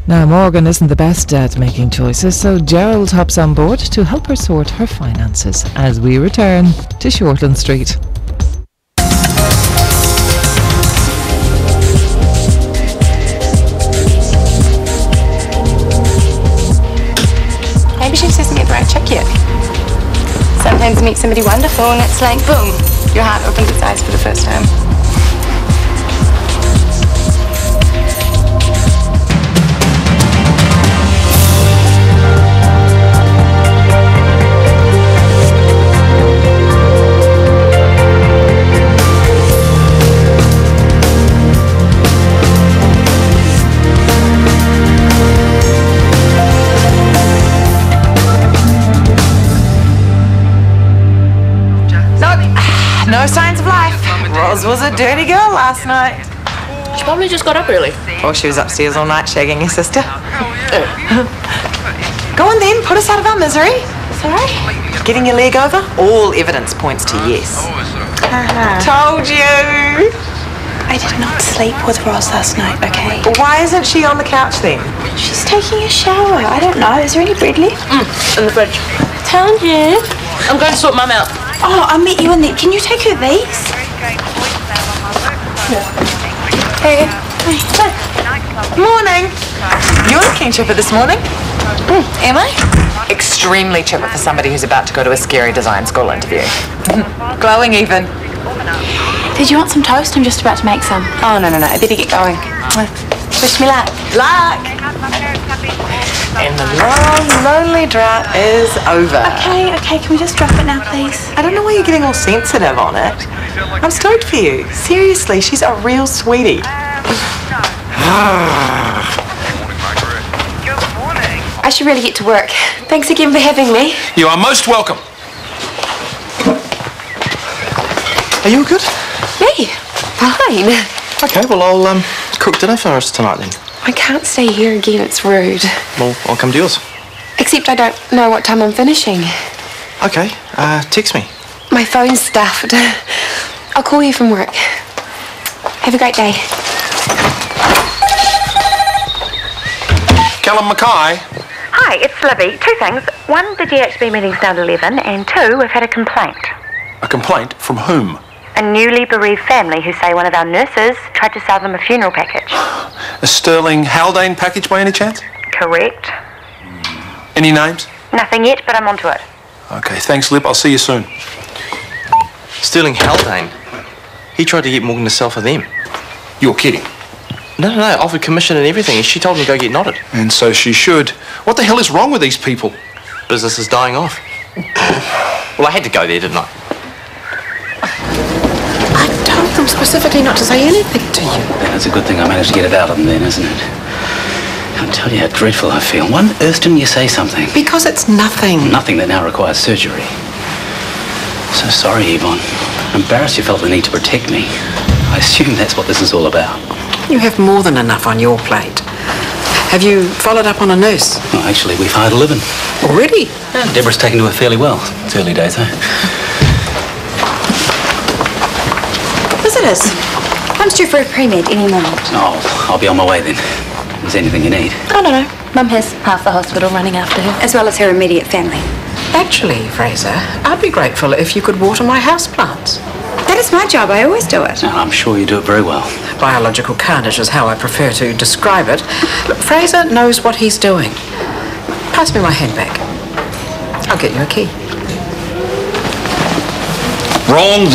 Now, Morgan isn't the best at making choices, so Gerald hops on board to help her sort her finances as we return to Shortland Street. Maybe she just hasn't get the right chick yet. Sometimes you meet somebody wonderful and it's like, boom, your heart opens its eyes for the first time. No signs of life. Roz was a dirty girl last night. She probably just got up early. Or she was upstairs all night shagging your sister. Go on then, put us out of our misery. Sorry? Getting your leg over? All evidence points to yes. Told you. I did not sleep with Roz last night, okay? Why isn't she on the couch then? She's taking a shower. I don't know. Is there any bread left? In the fridge. Told you. I'm going to sort Mum out. Oh, I'll meet you in there. Can you take her these? Hey. Morning. You're looking chipper this morning. Am I? Extremely chipper for somebody who's about to go to a scary design school interview. Glowing even. Did you want some toast? I'm just about to make some. Oh, no. I better get going. Wish me luck. Luck. And the long, lonely drought is over. Okay. Can we just drop it now, please? I don't know why you're getting all sensitive on it. I'm stoked for you. Seriously, she's a real sweetie. I should really get to work. Thanks again for having me. You are most welcome. Are you good? Me? Fine. Okay, well I'll cook dinner for us tonight then. I can't stay here again, it's rude. Well, I'll come to yours. Except I don't know what time I'm finishing. Okay, text me. My phone's stuffed. I'll call you from work. Have a great day. Callum Mackay. Hi, it's Libby. Two things. One, the GHB meeting's down to 11, and two, we've had a complaint. A complaint from whom? A newly bereaved family who say one of our nurses tried to sell them a funeral package. A Sterling Haldane package by any chance? Correct. Any names? Nothing yet, but I'm onto it. Okay, thanks, Lip. I'll see you soon. Sterling Haldane. He tried to get Morgan to sell for them. You're kidding. No, offered commission and everything, and she told him to go get knotted. And so she should. What the hell is wrong with these people? Business is dying off. Well, I had to go there, didn't I? I told them specifically not to say anything to you. That's a good thing I managed to get it out of them then, isn't it? Can't tell you how dreadful I feel. Why on earth didn't you say something? Because it's nothing. Nothing that now requires surgery. So sorry, Yvonne. I'm embarrassed you felt the need to protect me. I assume that's what this is all about. You have more than enough on your plate. Have you followed up on a nurse? Well, actually, we've hired a live-in. Already? Yeah, Deborah's taken to her fairly well. It's early days, eh? Visitors. I'm due for a pre-med any moment. Oh, I'll be on my way then. If there's anything you need. Oh, no. Mum has half the hospital running after her, as well as her immediate family. Actually, Fraser, I'd be grateful if you could water my houseplants. That is my job. I always do it. And I'm sure you do it very well. Biological carnage is how I prefer to describe it. Look, Fraser knows what he's doing. Pass me my handbag. I'll get you a key. Wrong.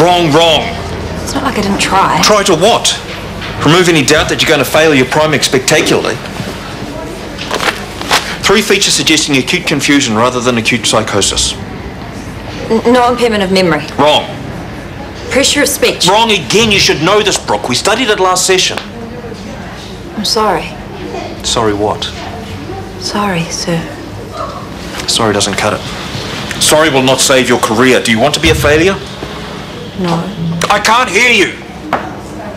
It's not like I didn't try. Try to what? Remove any doubt that you're going to fail your priming spectacularly. 3 features suggesting acute confusion rather than acute psychosis. No impairment of memory. Wrong. Pressure of speech. Wrong again. You should know this, Brooke. We studied it last session. I'm sorry. Sorry what? Sorry, sir. Sorry doesn't cut it. Sorry will not save your career. Do you want to be a failure? No. I can't hear you.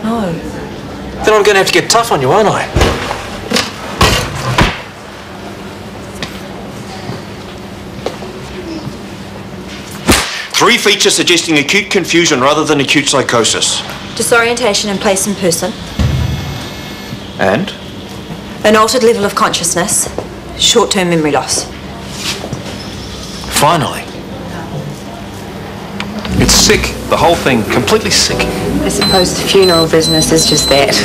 No. Then I'm going to have to get tough on you, aren't I? Three features suggesting acute confusion rather than acute psychosis. Disorientation in place and person. And? An altered level of consciousness, short-term memory loss. Finally. It's sick. The whole thing, completely sick. I suppose the funeral business is just that.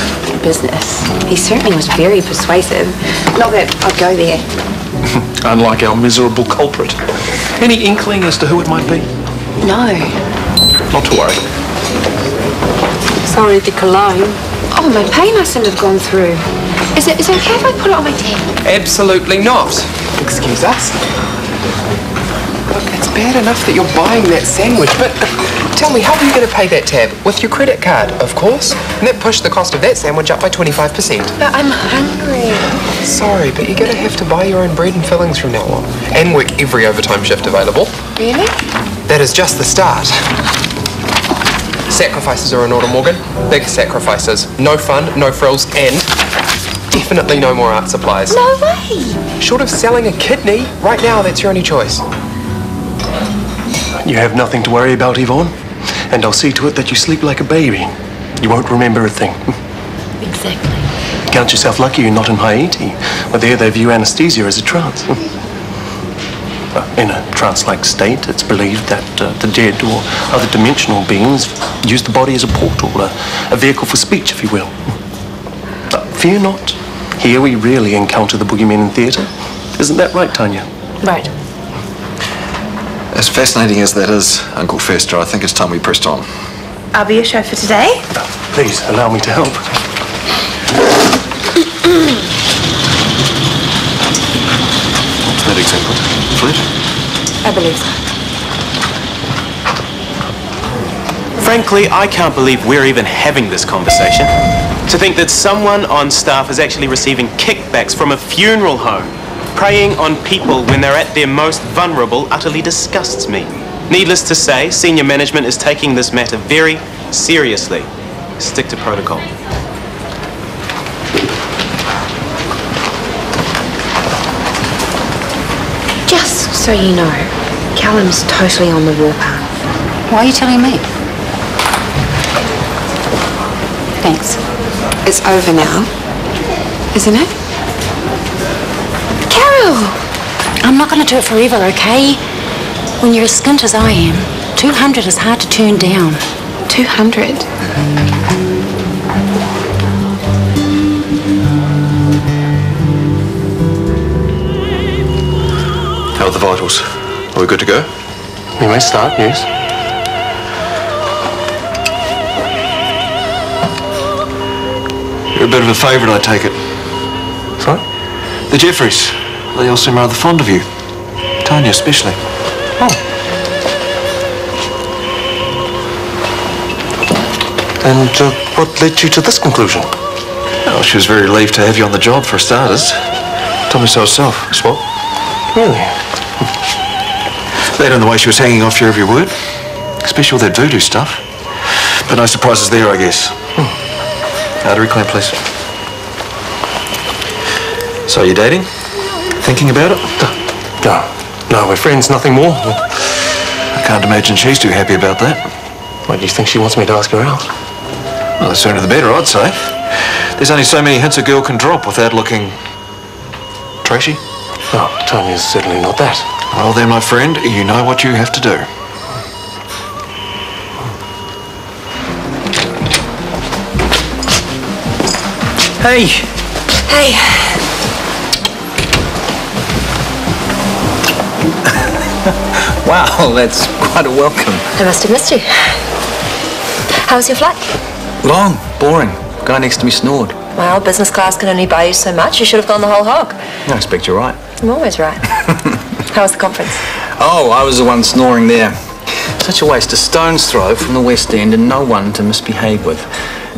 Business. He certainly was very persuasive. Not that I'd go there. Unlike our miserable culprit. Any inkling as to who it might be? No. Not to worry. Sorry, the cologne. Oh, my pay mustn't have gone through. Is it okay if I put it on my tab? Absolutely not. Excuse us. Look, it's bad enough that you're buying that sandwich, but tell me, how are you going to pay that tab? With your credit card, of course. And that pushed the cost of that sandwich up by 25%. But I'm hungry. Sorry, but you're going to have to buy your own bread and fillings from now on. And work every overtime shift available. Really? That is just the start. Sacrifices are in order, Morgan. Big sacrifices. No fun, no frills, and definitely no more art supplies. No way! Short of selling a kidney, right now that's your only choice. You have nothing to worry about, Yvonne. And I'll see to it that you sleep like a baby. You won't remember a thing. Exactly. Count yourself lucky you're not in Haiti, where there they view anesthesia as a trance. In a trance-like state, it's believed that the dead or other dimensional beings use the body as a portal, a vehicle for speech, if you will. But fear not. Here we rarely encounter the boogeymen in theatre. Isn't that right, Tanya? Right. As fascinating as that is, Uncle Fester, I think it's time we pressed on. I'll be your chauffeur today. Please, allow me to help. What's that example? Flit? I believe so. Frankly, I can't believe we're even having this conversation. To think that someone on staff is actually receiving kickbacks from a funeral home, preying on people when they're at their most vulnerable, utterly disgusts me. Needless to say, senior management is taking this matter very seriously. Stick to protocol. Just so you know, Callum's totally on the warpath. Why are you telling me? Thanks. It's over now, isn't it? Carol! I'm not going to do it forever, okay? When you're as skint as I am, 200 is hard to turn down. 200? How are the vitals? Are we good to go? We may start, yes. You're a bit of a favourite, I take it. Sorry? The Jeffreys. They all seem rather fond of you. Tanya especially. Oh. And what led you to this conclusion? Well, she was very relieved to have you on the job, for starters. Told me so herself. What? Really? That and the way she was hanging off your every word. Especially with that voodoo stuff. But no surprises there, I guess. Artery clamp, please. So, you dating? Thinking about it? No, we're friends, nothing more. I can't imagine she's too happy about that. Why do you think she wants me to ask her out? Well, the sooner the better, I'd say. There's only so many hints a girl can drop without looking trashy. Oh, Tanya's certainly not that. Well then, my friend, you know what you have to do. Hey! Hey. Wow, that's quite a welcome. I must have missed you. How was your flight? Long, boring. Guy next to me snored. Well, business class can only buy you so much. You should have gone the whole hog. I expect you're right. I'm always right. How was the conference? Oh, I was the one snoring there. Such a waste. A stone's throw from the West End and no one to misbehave with.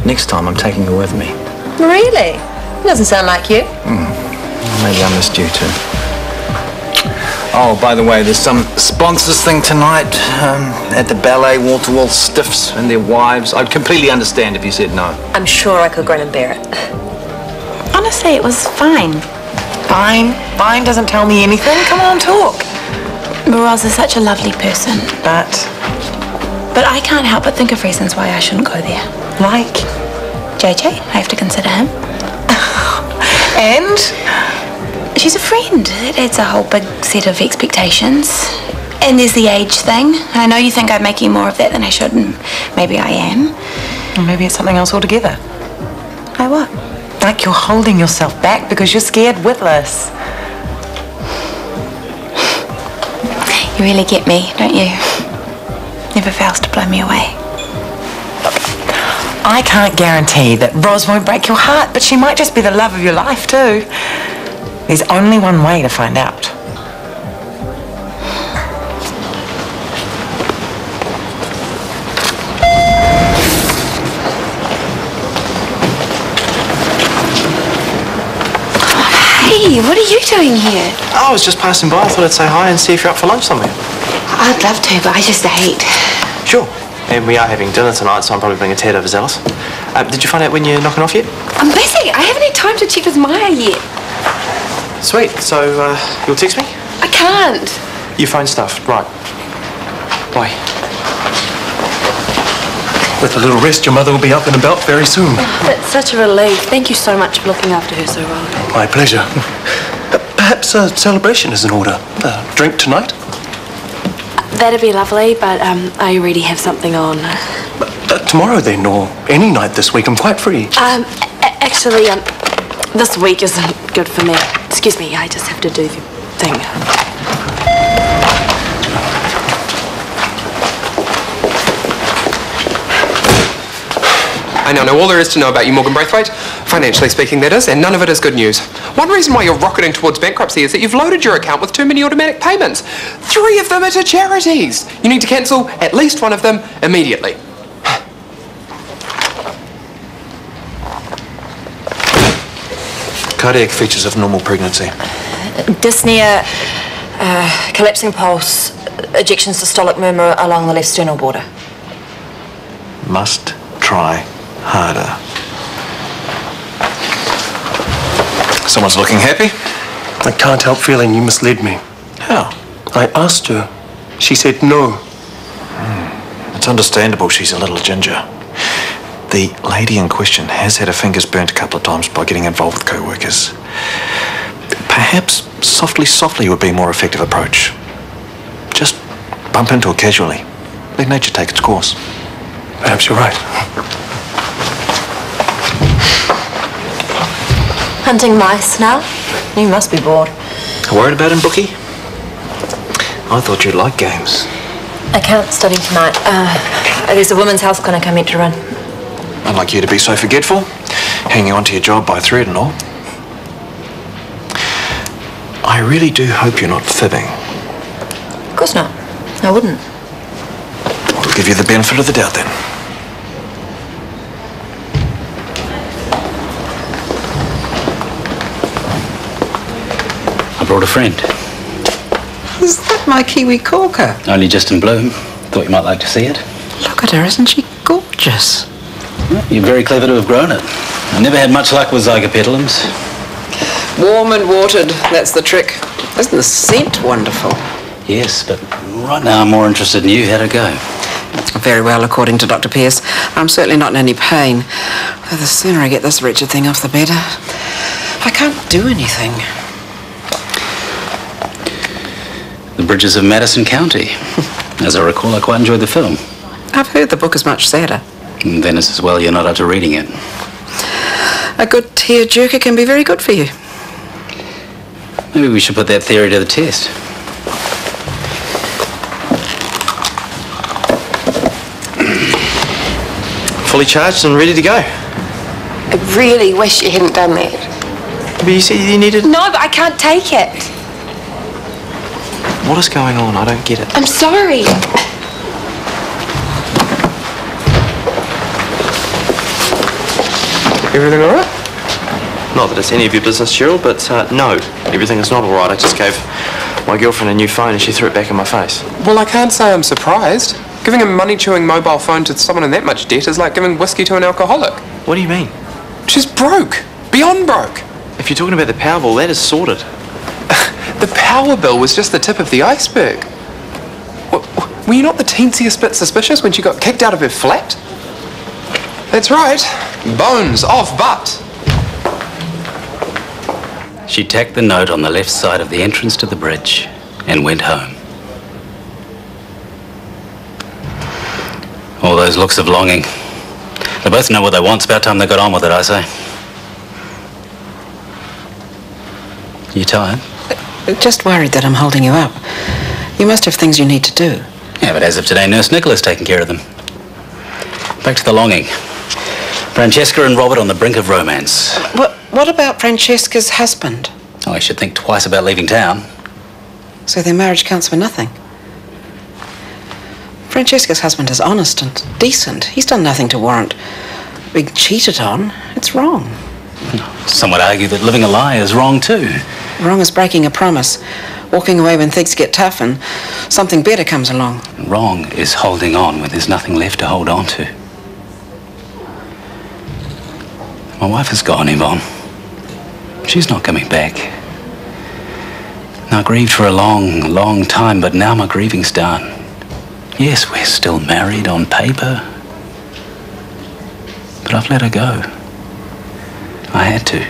Next time I'm taking her with me. Really? Doesn't sound like you. Maybe I missed you too. Oh, by the way, there's some sponsors thing tonight at the ballet, wall-to-wall stiffs and their wives. I'd completely understand if you said no. I'm sure I could grin and bear it. Honestly, it was fine. Fine. Fine doesn't tell me anything. Come on, talk. Miraz is such a lovely person. But I can't help but think of reasons why I shouldn't go there. Like JJ, I have to consider him. And? She's a friend. It adds a whole big set of expectations. And there's the age thing. I know you think I'm making more of that than I should, and maybe I am. Or maybe it's something else altogether. Like what? Like you're holding yourself back because you're scared witless. You really get me, don't you? Never fails to blow me away. I can't guarantee that Ros won't break your heart, but she might just be the love of your life too. There's only one way to find out. Hey, what are you doing here? Oh, I was just passing by. I thought I'd say hi and see if you're up for lunch somewhere. I'd love to, but I just ate. Sure. And we are having dinner tonight, so I'm probably being a tad overzealous. Did you find out when you're knocking off yet? I'm busy. I haven't had time to check with Maya yet. Sweet. So, you'll text me? I can't. Your phone stuff. Right. Bye. With a little rest, your mother will be up and about very soon. That's such a relief. Thank you so much for looking after her so well. My pleasure. Perhaps a celebration is in order. A drink tonight? That'd be lovely, but I already have something on. Tomorrow then, or any night this week. I'm quite free. Actually, this week isn't good for me. Excuse me, I just have to do the thing. I now know all there is to know about you, Morgan Braithwaite. Financially speaking, that is, and none of it is good news. One reason why you're rocketing towards bankruptcy is that you've loaded your account with too many automatic payments. 3 of them are to charities. You need to cancel at least one of them immediately. Cardiac features of normal pregnancy. Dyspnea, collapsing pulse, ejection systolic murmur along the left sternal border. Must try harder. Someone's looking happy? I can't help feeling you misled me. How? I asked her. She said no. It's understandable she's a little ginger. The lady in question has had her fingers burnt a couple of times by getting involved with co-workers. Perhaps softly would be a more effective approach. Just bump into her casually. Let nature take its course. Perhaps you're right. Hunting mice now? You must be bored. Worried about him, Bookie? I thought you'd like games. I can't study tonight. There's a women's health clinic I meant to run. Unlike you to be so forgetful, hanging on to your job by a thread and all. I really do hope you're not fibbing. Of course not. I wouldn't. I'll give you the benefit of the doubt then. I brought a friend. Is that my kiwi corker? Only just in bloom. Thought you might like to see it. Look at her, isn't she gorgeous? Well, you're very clever to have grown it. I never had much luck with zygopetalums. Warm and watered, that's the trick. Isn't the scent wonderful? Yes, but right now I'm more interested in you. How'd it go? Very well, according to Dr. Pierce. I'm certainly not in any pain. Though the sooner I get this wretched thing off, the better. I can't do anything. The Bridges of Madison County. As I recall, I quite enjoyed the film. I've heard the book is much sadder. And then it's as well you're not up to reading it. A good tearjerker can be very good for you. Maybe we should put that theory to the test. Fully charged and ready to go. I really wish you hadn't done that. But you said you needed... No, but I can't take it. What is going on? I don't get it. I'm sorry. Everything all right? Not that it's any of your business, Cheryl, but no, everything is not all right. I just gave my girlfriend a new phone and she threw it back in my face. Well, I can't say I'm surprised. Giving a money-chewing mobile phone to someone in that much debt is like giving whiskey to an alcoholic. What do you mean? She's broke. Beyond broke. If you're talking about the Powerball, that is sorted. The power bill was just the tip of the iceberg. Were you not the teensiest bit suspicious when she got kicked out of her flat? That's right. Bones off butt. She tacked the note on the left side of the entrance to the bridge and went home. All those looks of longing. They both know what they want. It's about time they got on with it, I say. You tired? Just worried that I'm holding you up. You must have things you need to do. Yeah, but as of today, Nurse Nicola's taking care of them. Back to the longing. Francesca and Robert on the brink of romance. What about Francesca's husband? Oh, I should think twice about leaving town. So their marriage counts for nothing? Francesca's husband is honest and decent. He's done nothing to warrant being cheated on. It's wrong. Some would argue that living a lie is wrong too. Wrong is breaking a promise, walking away when things get tough and something better comes along. Wrong is holding on when there's nothing left to hold on to. My wife is gone, Yvonne. She's not coming back. I grieved for a long, long time, but now my grieving's done. Yes, we're still married on paper, but I've let her go. I had to.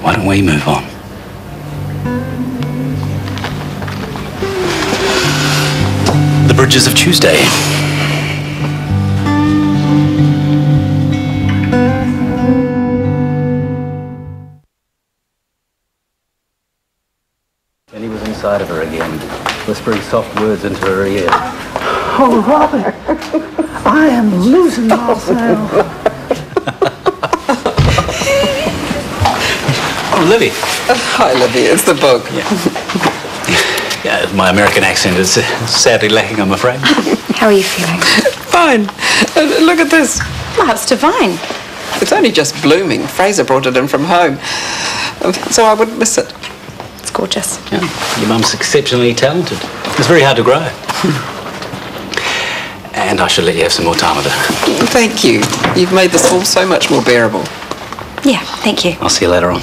Why don't we move on? The Bridges of Tuesday. And he was inside of her again, whispering soft words into her ear. Oh, Robert, I am losing myself. Oh, Livy. Hi, Livy. It's the book. Yeah, my American accent is sadly lacking, I'm afraid. How are you feeling? Fine. Look at this. Oh, it's divine. It's only just blooming. Fraser brought it in from home, so I wouldn't miss it. It's gorgeous. Yeah, your mum's exceptionally talented. It's very hard to grow. And I should let you have some more time with her. Thank you. You've made this all so much more bearable. Yeah, thank you. I'll see you later on.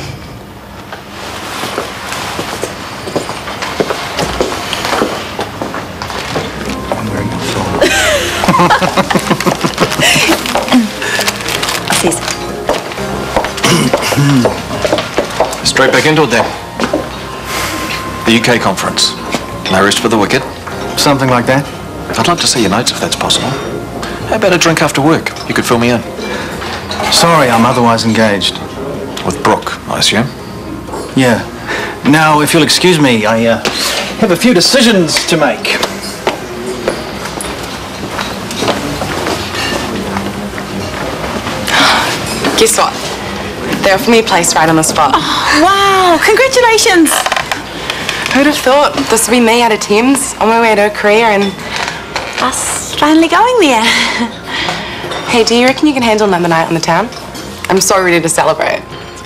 Straight back into it then. The UK conference. No rest for the wicked. Something like that. I'd like to see your notes if that's possible. How about a drink after work? You could fill me in. Sorry, I'm otherwise engaged. With Brooke, I assume? Yeah. Now, if you'll excuse me, I have a few decisions to make. Guess what? They offered me a place right on the spot. Oh, wow, congratulations. Who'd have thought this would be me out of Thames on my way to a career and us finally going there. Hey, do you reckon you can handle another night on the town? I'm so ready to celebrate.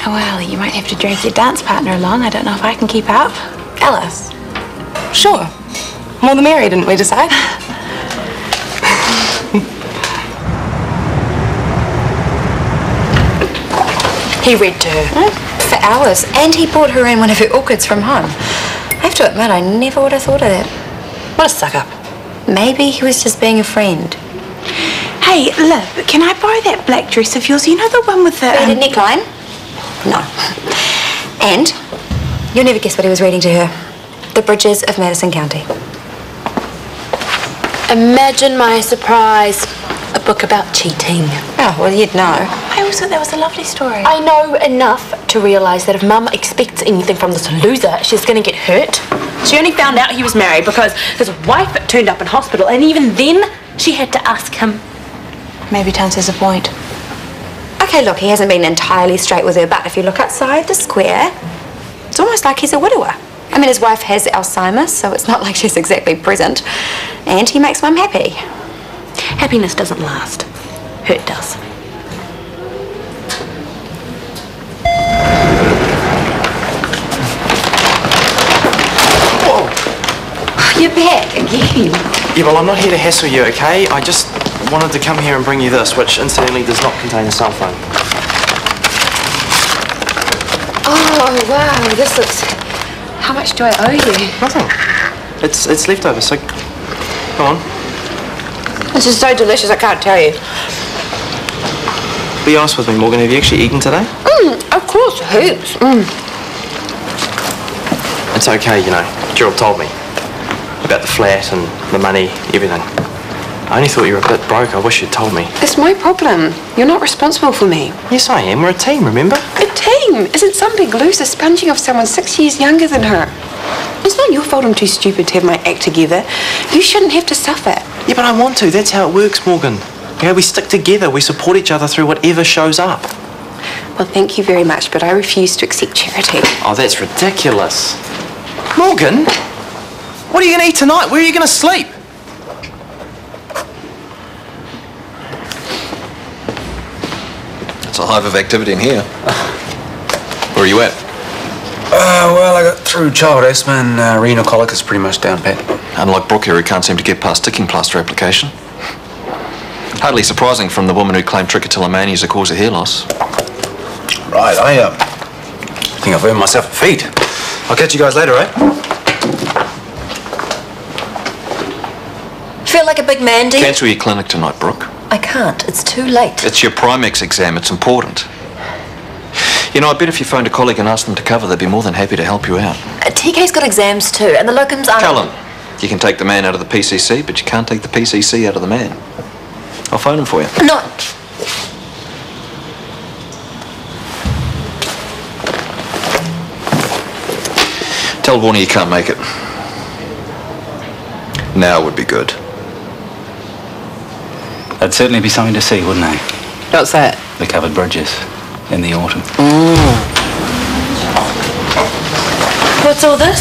Oh, well, you might have to drag your dance partner along. I don't know if I can keep up. Alice? Sure. More the merrier, didn't we decide? He read to her for hours, and he brought her in one of her orchids from home. I have to admit, I never would have thought of that. What a suck-up. Maybe he was just being a friend. Hey, Liv, can I borrow that black dress of yours? You know, the one with the... Beaded neckline? No. And you'll never guess what he was reading to her. The Bridges of Madison County. Imagine my surprise. A book about cheating. Oh, well, you'd know. I always thought that was a lovely story. I know enough to realise that if Mum expects anything from this loser, she's going to get hurt. She only found out he was married because his wife turned up in hospital, and even then, she had to ask him. Maybe Tans has a point. Okay, look, he hasn't been entirely straight with her, but if you look outside the square, it's almost like he's a widower. I mean, his wife has Alzheimer's, so it's not like she's exactly present. And he makes Mum happy. Happiness doesn't last. Hurt does. Whoa! You're back again. Yeah, well, I'm not here to hassle you, okay? I just wanted to come here and bring you this, which incidentally does not contain a cell phone. Oh, wow, this looks... How much do I owe you? Nothing. It's leftover, so go on. This is so delicious, I can't tell you. be honest with me, Morgan. Have you actually eaten today? Of course, heaps. It's okay, you know. Gerald told me about the flat and the money, everything. I only thought you were a bit broke. I wish you'd told me. It's my problem. You're not responsible for me. Yes, I am. We're a team, remember? A team? Isn't some big loser sponging off someone 6 years younger than her? It's not your fault I'm too stupid to have my act together. You shouldn't have to suffer. Yeah, but I want to. That's how it works, Morgan. Yeah, we stick together. We support each other through whatever shows up. Well, thank you very much, but I refuse to accept charity. Oh, that's ridiculous. Morgan, what are you going to eat tonight? Where are you going to sleep? It's a hive of activity in here. Where are you at? Well, I got through child asthma and renal colic is pretty much down pat. Unlike Brooke here, who can't seem to get past sticking plaster application. Hardly surprising from the woman who claimed trichotillomania as a cause of hair loss. Right, I think I've earned myself a feed. I'll catch you guys later, eh? Feel like a big man, do you? Cancel your clinic tonight, Brooke. I can't. It's too late. It's your Primex exam. It's important. You know, I bet if you phoned a colleague and asked them to cover, they'd be more than happy to help you out. TK's got exams too, and the locums aren't... Tell them. You can take the man out of the PCC, but you can't take the PCC out of the man. I'll phone him for you. No. Tell Warner you can't make it. Now would be good. That'd certainly be something to see, wouldn't it? What's that? The covered bridges in the autumn. What's all this?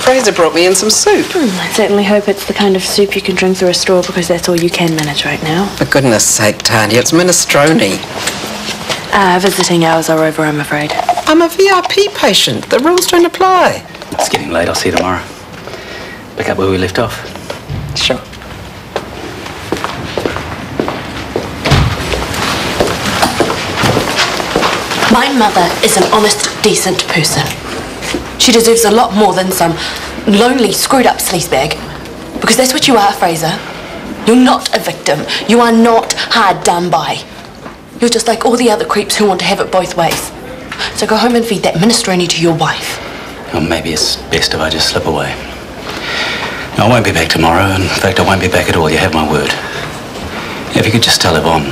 Fraser brought me in some soup. I certainly hope it's the kind of soup you can drink through a straw, because that's all you can manage right now. For goodness sake, Tanya, it's minestrone. Visiting hours are over, I'm afraid. I'm a VIP patient. The rules don't apply. It's getting late. I'll see you tomorrow. Pick up where we left off. Sure. My mother is an honest, decent person. She deserves a lot more than some lonely, screwed-up sleazebag. Because that's what you are, Fraser. You're not a victim. You are not hard done by. You're just like all the other creeps who want to have it both ways. So go home and feed that minestrone to your wife. Well, maybe it's best if I just slip away. No, I won't be back tomorrow. In fact, I won't be back at all. You have my word. If you could just tell Yvonne